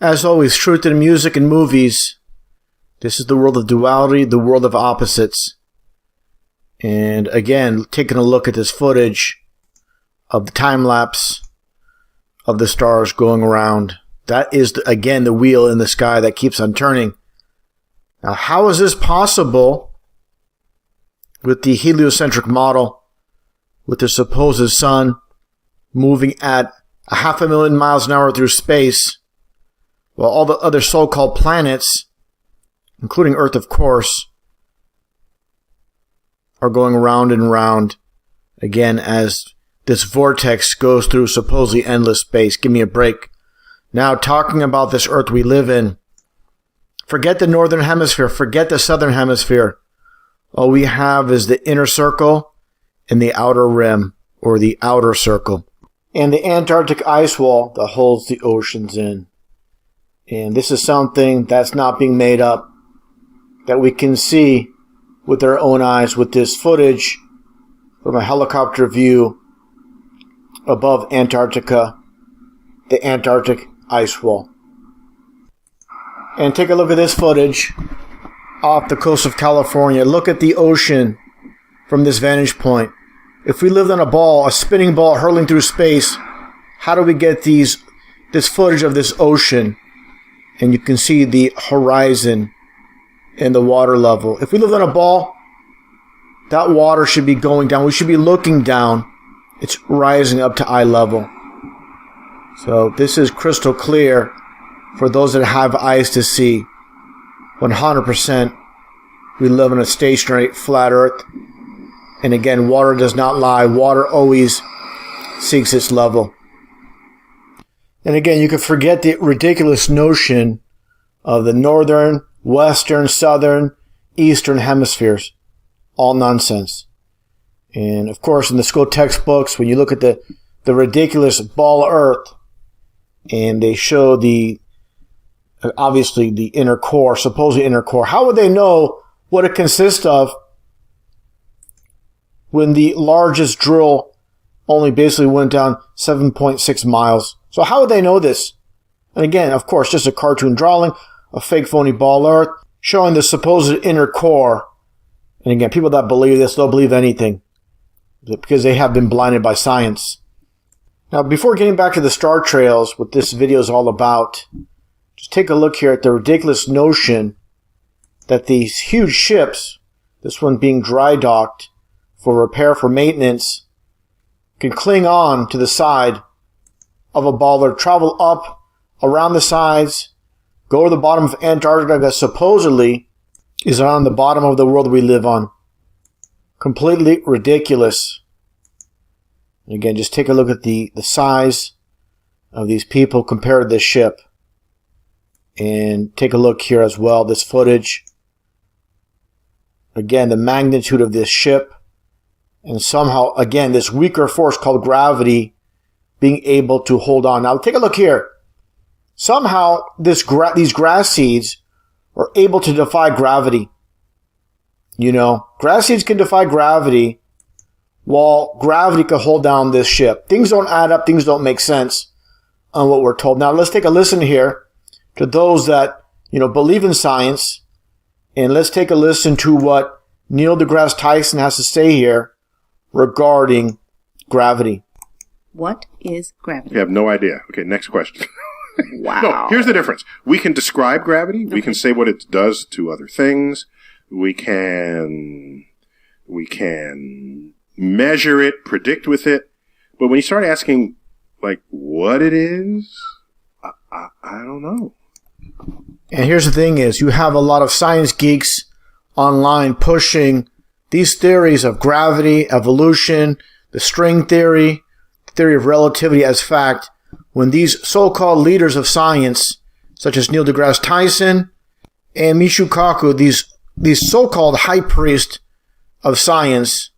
As always, truth in music and movies. This is the world of duality, the world of opposites. And again, taking a look at this footage of the time lapse of the stars going around. That is, again, the wheel in the sky that keeps on turning. Now, how is this possible with the heliocentric model, with the supposed sun moving at 500,000 miles an hour through space, while all the other so-called planets, including Earth, of course, are going round and round, again, as this vortex goes through supposedly endless space? Give me a break. Now, talking about this Earth we live in, forget the northern hemisphere, forget the southern hemisphere. All we have is the inner circle and the outer rim, or the outer circle, and the Antarctic ice wall that holds the oceans in. And this is something that's not being made up, that we can see with our own eyes with this footage from a helicopter view above Antarctica, the Antarctic ice wall. And take a look at this footage off the coast of California. Look at the ocean from this vantage point. If we lived on a ball, a spinning ball hurling through space, how do we get this footage of this ocean? And you can see the horizon and the water level. If we lived on a ball, that water should be going down. We should be looking down. It's rising up to eye level. So this is crystal clear for those that have eyes to see. 100% we live on a stationary flat earth. And again, water does not lie. Water always seeks its level. And again, you can forget the ridiculous notion of the northern, western, southern, eastern hemispheres. All nonsense. And of course, in the school textbooks, when you look at the ridiculous ball earth, and they show obviously the inner core, supposed inner core, how would they know what it consists of when the largest drill only basically went down 7.6 miles? So how would they know this? And again, of course, just a cartoon drawing, a fake phony ball earth, showing the supposed inner core. And again, people that believe this, they'll believe anything, because they have been blinded by science. Now, before getting back to the star trails, what this video is all about, just take a look here at the ridiculous notion that these huge ships, this one being dry docked for repair, for maintenance, can cling on to the side of a baller, travel up around the sides, go to the bottom of Antarctica that supposedly is on the bottom of the world we live on. Completely ridiculous. And again, just take a look at the size of these people compared to this ship. And take a look here as well, this footage. Again, the magnitude of this ship. And somehow, again, this weaker force called gravity being able to hold on. Now, take a look here. Somehow, these grass seeds are able to defy gravity. You know, grass seeds can defy gravity, while gravity can hold down this ship. Things don't add up. Things don't make sense on what we're told. Now, let's take a listen here to those that, believe in science. And let's take a listen to what Neil deGrasse Tyson has to say here regarding gravity. What is gravity? I have no idea. Okay, next question. Wow. No, here's the difference. We can describe gravity. Okay. We can say what it does to other things. We can measure it, predict with it. But when you start asking, what it is, I don't know. And here's the thing is, you have a lot of science geeks online pushing these theories of gravity, evolution, the string theory, the theory of relativity as fact, when these so-called leaders of science, such as Neil deGrasse Tyson and Michio Kaku, these so-called high priests of science,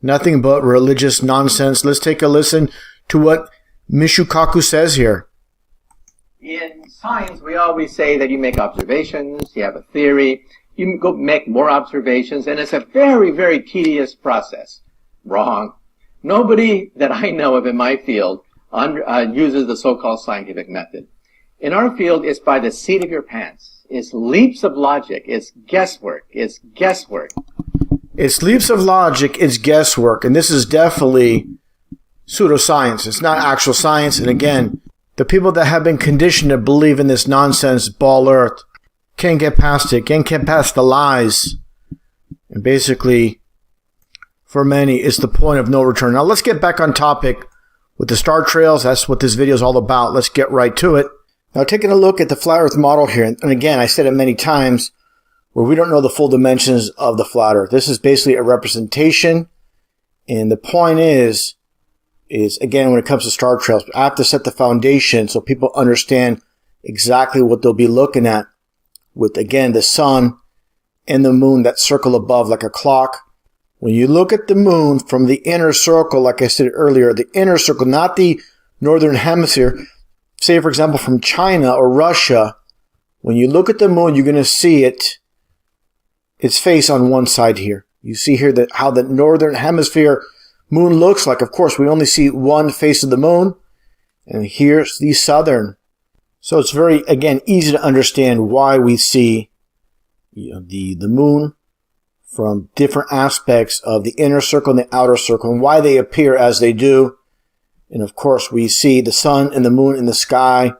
nothing but religious nonsense. Let's take a listen to what Michio Kaku says here. In science, we always say that you make observations, you have a theory, you go make more observations, and it's a very, very tedious process. Wrong. Nobody that I know of in my field uses the so-called scientific method. In our field, it's by the seat of your pants. It's leaps of logic. It's guesswork. It's guesswork. It's leaps of logic. It's guesswork. And this is definitely pseudoscience. It's not actual science. And again, the people that have been conditioned to believe in this nonsense, ball earth, can't get past it, can't get past the lies. And basically, for many, it's the point of no return. Now, let's get back on topic with the star trails. That's what this video is all about. Let's get right to it. Now, taking a look at the flat earth model here, and again, I said it many times, where we don't know the full dimensions of the flat earth. This is basically a representation, and the point is again, when it comes to star trails, I have to set the foundation so people understand exactly what they'll be looking at with, again, the sun and the moon that circle above like a clock. When you look at the moon from the inner circle, like I said earlier, the inner circle, not the northern hemisphere, say, for example, from China or Russia, when you look at the moon, you're going to see its face on one side here. You see here that how the northern hemisphere moon looks like. Of course, we only see one face of the moon, and here's the southern. So it's very, again, easy to understand why we see the moon from different aspects of the inner circle and the outer circle, and why they appear as they do. And of course, we see the sun and the moon in the sky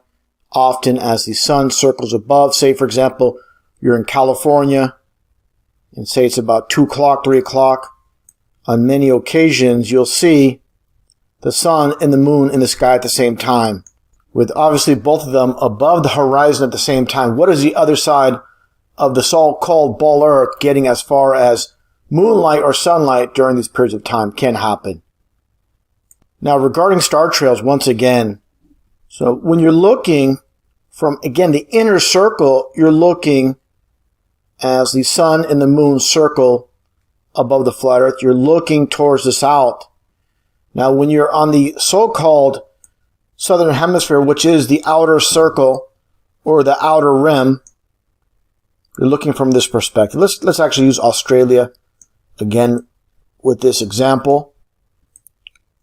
often as the sun circles above. Say, for example, you're in California, and say it's about 2 o'clock, 3 o'clock. On many occasions, you'll see the sun and the moon in the sky at the same time, with obviously both of them above the horizon at the same time. What is the other side of the so-called ball earth getting as far as moonlight or sunlight during these periods of time? Can happen. Now, regarding star trails, once again, so when you're looking from, again, the inner circle, you're looking as the sun and the moon circle above the flat earth, you're looking towards the south. Now, when you're on the so-called southern hemisphere, which is the outer circle or the outer rim, you're looking from this perspective. Let's actually use Australia again with this example.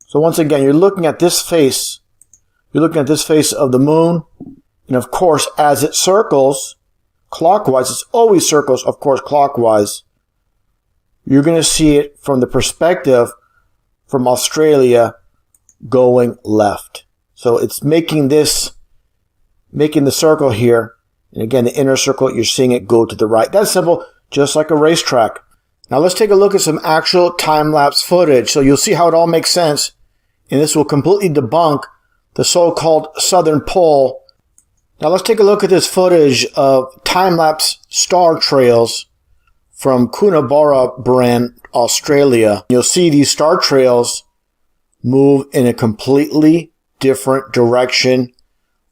So once again, you're looking at this face. You're looking at this face of the moon. And of course, as it circles clockwise, it always circles, of course, clockwise. You're going to see it from the perspective from Australia going left. So it's making the circle here. And again, the inner circle, you're seeing it go to the right. That's simple, just like a racetrack. Now let's take a look at some actual time-lapse footage. So you'll see how it all makes sense. And this will completely debunk the so-called southern pole. Now let's take a look at this footage of time-lapse star trails from Coonabarabran, Australia. You'll see these star trails move in a completely different direction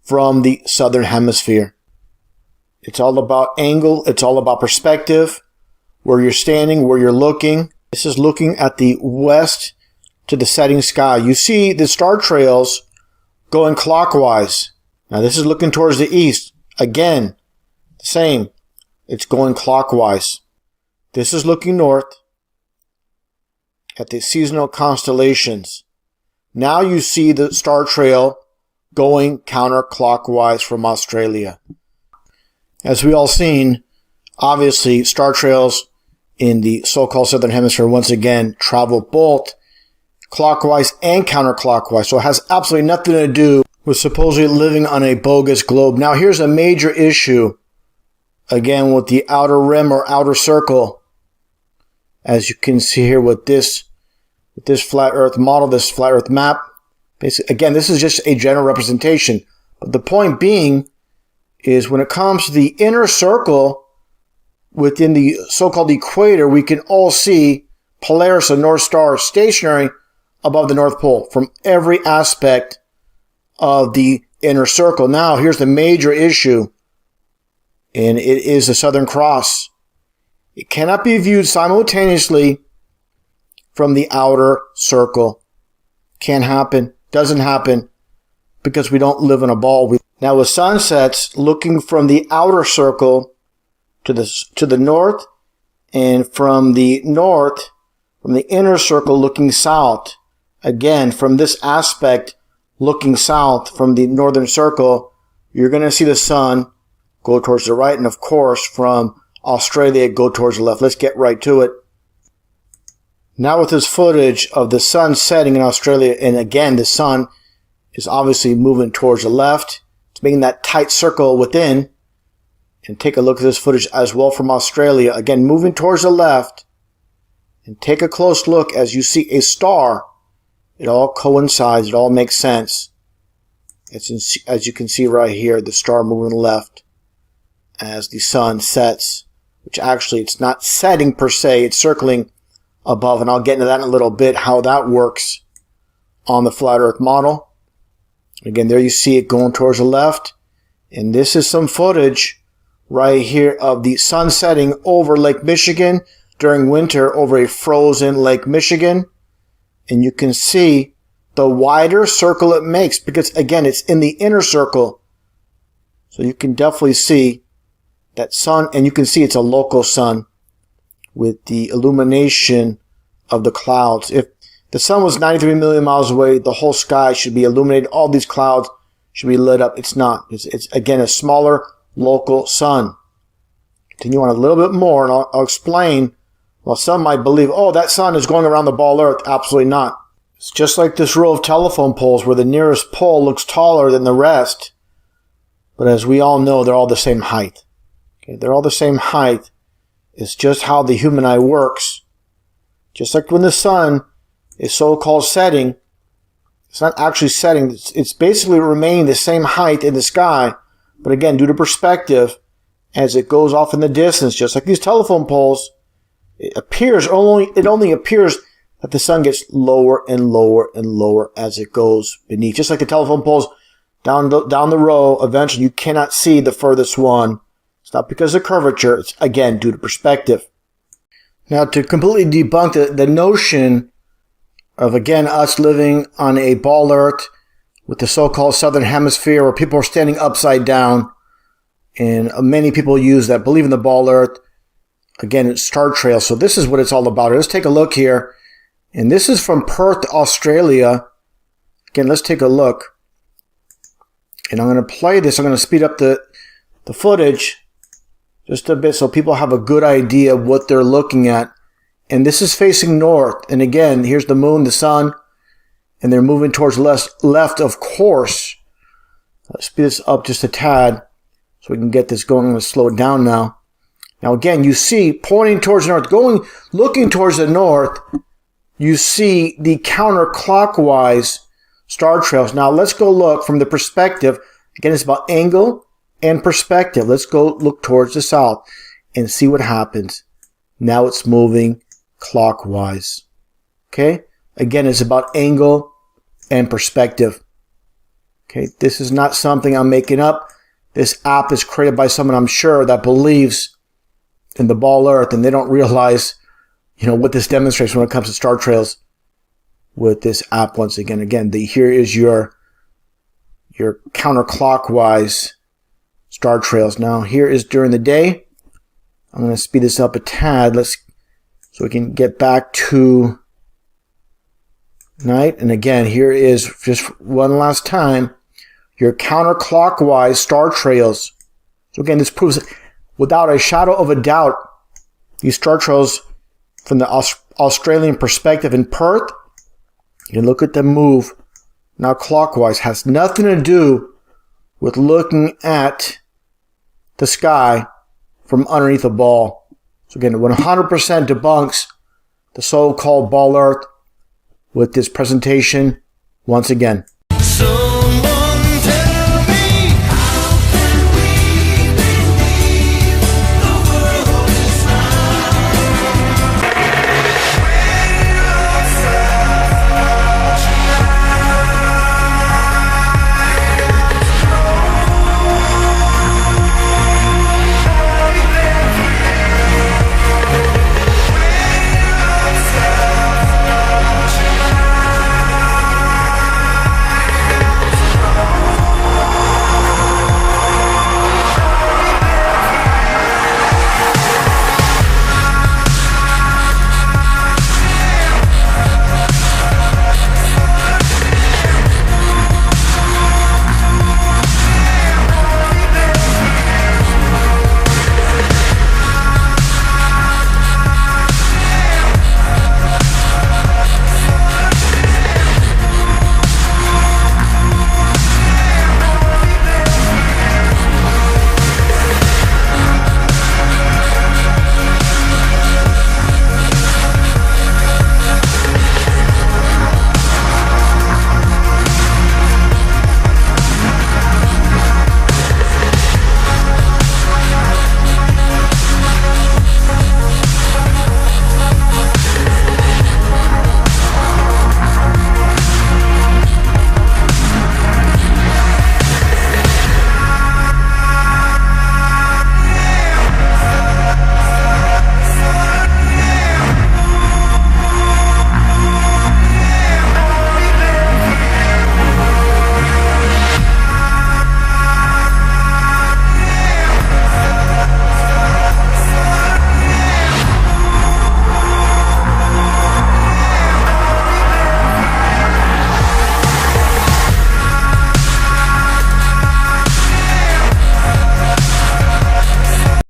from the southern hemisphere. It's all about angle. It's all about perspective, where you're standing, where you're looking. This is looking at the west to the setting sky. You see the star trails going clockwise. Now this is looking towards the east. Again, same. It's going clockwise. This is looking north at the seasonal constellations. Now you see the star trail going counterclockwise from Australia. As we all seen, obviously star trails in the so-called southern hemisphere once again travel both clockwise and counterclockwise. So it has absolutely nothing to do with supposedly living on a bogus globe. Now here's a major issue, again, with the outer rim or outer circle. As you can see here with this flat earth model, this flat earth map. Basically, again, this is just a general representation. But the point being is when it comes to the inner circle within the so-called equator, we can all see Polaris, the North Star, stationary above the North Pole from every aspect of the inner circle. Now, here's the major issue, and it is the Southern Cross. It cannot be viewed simultaneously from the outer circle. Can't happen. Doesn't happen because we don't live in a ball. Now with sunsets, looking from the outer circle to the north, and from the north, from the inner circle looking south. Again, from this aspect, looking south from the northern circle, you're going to see the sun go towards the right, and of course, from Australia, go towards the left. Let's get right to it. Now with this footage of the sun setting in Australia, and again, the sun is obviously moving towards the left. It's making that tight circle within. And take a look at this footage as well from Australia. Again, moving towards the left. And take a close look as you see a star. It all coincides. It all makes sense. As you can see right here, the star moving left as the sun sets. Which actually, it's not setting per se. It's circling above. And I'll get into that in a little bit, how that works on the flat earth model. Again, there you see it going towards the left. And this is some footage right here of the sun setting over Lake Michigan during winter over a frozen Lake Michigan. And you can see the wider circle it makes because, again, it's in the inner circle. So you can definitely see that sun, and you can see it's a local sun with the illumination of the clouds. If the sun was 93 million miles away, the whole sky should be illuminated. All these clouds should be lit up. It's not. It's again, a smaller local sun. Continue on a little bit more, and I'll explain. Well, some might believe, oh, that sun is going around the ball Earth. Absolutely not. It's just like this row of telephone poles where the nearest pole looks taller than the rest. But as we all know, they're all the same height. Okay, they're all the same height. It's just how the human eye works. Just like when the sun is so-called setting, it's not actually setting. It's basically remaining the same height in the sky. But again, due to perspective, as it goes off in the distance, just like these telephone poles, it only appears that the sun gets lower and lower and lower as it goes beneath. Just like the telephone poles down the row, eventually you cannot see the furthest one. It's not because of curvature. It's, again, due to perspective. Now, to completely debunk the notion of, again, us living on a ball Earth with the so-called southern hemisphere where people are standing upside down, and many people use that, believe in the ball Earth. Again, it's star trails. So this is what it's all about. Let's take a look here. And this is from Perth, Australia. Again, let's take a look. And I'm going to play this. I'm going to speed up the footage just a bit so people have a good idea of what they're looking at. And this is facing north. And again, here's the moon, the sun, and they're moving towards left, of course. Let's speed this up just a tad so we can get this going. I'm going to slow it down now. Now again, you see, pointing towards the north, looking towards the north, you see the counterclockwise star trails. Now let's go look from the perspective. Again, it's about angle and perspective. Let's go look towards the south and see what happens. Now it's moving clockwise. Okay? Again, it's about angle and perspective. Okay? This is not something I'm making up. This app is created by someone, I'm sure, that believes in the ball Earth, and they don't realize, what this demonstrates when it comes to star trails with this app. Once again, here is your counterclockwise star trails. Now, here is during the day. I'm going to speed this up a tad. So we can get back to night. And again, here is just one last time your counterclockwise star trails. So again, this proves without a shadow of a doubt, these star trails from the Australian perspective in Perth, you look at them move now clockwise, has nothing to do with looking at the sky from underneath a ball. So again, 100% debunks the so-called ball Earth with this presentation once again.